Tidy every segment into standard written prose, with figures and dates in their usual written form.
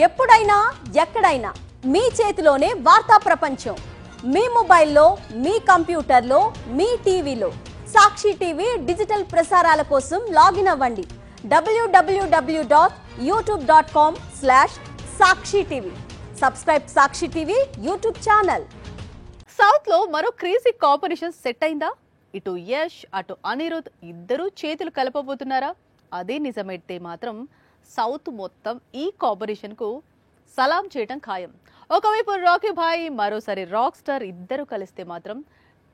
ఎప్పుడైనా ఎక్కడైనా మీ చేతిలోనే వార్తా ప్రపంచం. మీ మొబైల్లో, మీ కంప్యూటర్లో, మీ టీవీలో సాక్షి టీవీ డిజిటల్ ప్రసారాల కోసం లాగిన్ అవ్వండి. www.youtube.com/సాక్షి టీవీ. సబ్స్క్రైబ్ సాక్షి టీవీ యూట్యూబ్ ఛానల్. సౌత్ లో మరో క్రేజీ కాంబినేషన్ సెట్ అయిందా? ఇటు యష్ అటు అనిరుద్ ఇద్దరు చేతులు కలపబోతున్నారా? అదే నిజమైతే మాత్రం సౌత్ మొత్తం ఈ కాంబినేషన్ కు సలాం చేయటం ఖాయం. ఒకవైపు రాకీ భాయ్, మరోసారి రాక్ స్టార్ ఇద్దరు కలిస్తే మాత్రం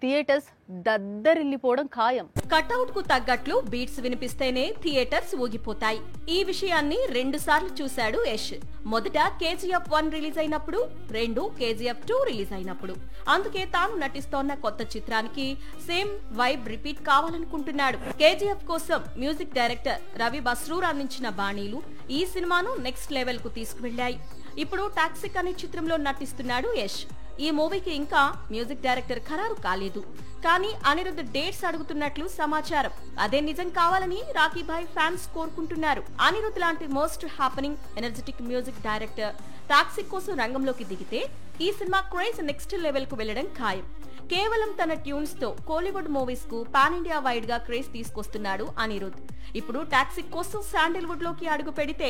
థియేటర్స్ దద్దరిల్లిపోవడం ఖాయం. కటౌట్ కు తగ్గట్లు బీట్స్ వినిపిస్తేనే థియేటర్స్ ఊగిపోతాయి. ఈ విషయాన్ని 2 సార్లు చూశాడు యష్. మొదట KGF 1 రిలీజ్ అయినప్పుడు, 2 KGF 2 రిలీజ్ అయినప్పుడు. అందుకే తాను నటిస్తోన్న కొత్త చిత్రానికి సేమ్ వైబ్ రిపీట్ కావాలనుకుంటున్నాడు. KGF కోసం మ్యూజిక్ డైరెక్టర్ రవి బస్రూర్ అందించిన బాణీలు ఈ సినిమాను నెక్స్ట్ లెవెల్ కు తీసుకువెళ్లాయి. ఇప్పుడు టాక్సిక్ అనే చిత్రంలో నటిస్తున్నాడు యష్. ఈ మూవీకి ఇంకా మ్యూజిక్ డైరెక్టర్ ఖరారు కాలేదు. కానీ అనిరుద్ డేట్స్ అడుగుతున్నట్లు సమాచారం. అదే నిజం కావాలని రాకీ భాయ్ ఫ్యాన్స్ కోరుకుంటున్నారు. అనిరుద్ లాంటి most happening energetic music director toxic కోసం రంగంలోకి దిగితే ఈ సినిమా క్రేజ్ నెక్స్ట్ లెవెల్ కు వెళ్లడం ఖాయం. కేవలం తన ట్యూన్స్ తో కోలీవుడ్ మూవీస్ కు పాన్ ఇండియా వైడ్ గా క్రేజ్ తీసుకొస్తున్నాడు అనిరుద్. ఇప్పుడు టాక్సిక్ కోసం శాండిల్వుడ్ లోకి అడుగు పెడితే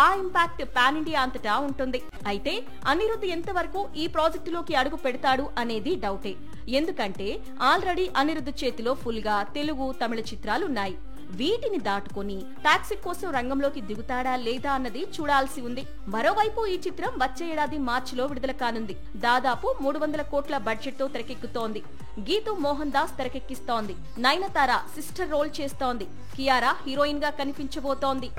ఆ ఇంపాక్ట్ పాన్ ఇండియా అంతటా ఉంటుంది. అయితే అనిరుద్ ఎంతవరకు ఈ ప్రాజెక్టులోకి అడుగు పెడతాడు అనేది డౌటే. ఎందుకంటే ఆల్రెడీ అనిరుద్ చేతిలో ఫుల్ గా తెలుగు, తమిళ చిత్రాలున్నాయి. వీటిని దాటుకొని టాక్సిక్ కోసం రంగంలోకి దిగుతాడా లేదా అన్నది చూడాల్సి ఉంది. మరోవైపు ఈ చిత్రం వచ్చే ఏడాది మార్చిలో విడుదల కానుంది. దాదాపు 300 కోట్ల బడ్జెట్ తో తెరకెక్కుతోంది. గీతూ మోహన్ దాస్ తెరకెక్కిస్తోంది. నయనతార సిస్టర్ రోల్ చేస్తోంది. కియారా హీరోయిన్ గా కనిపించబోతోంది.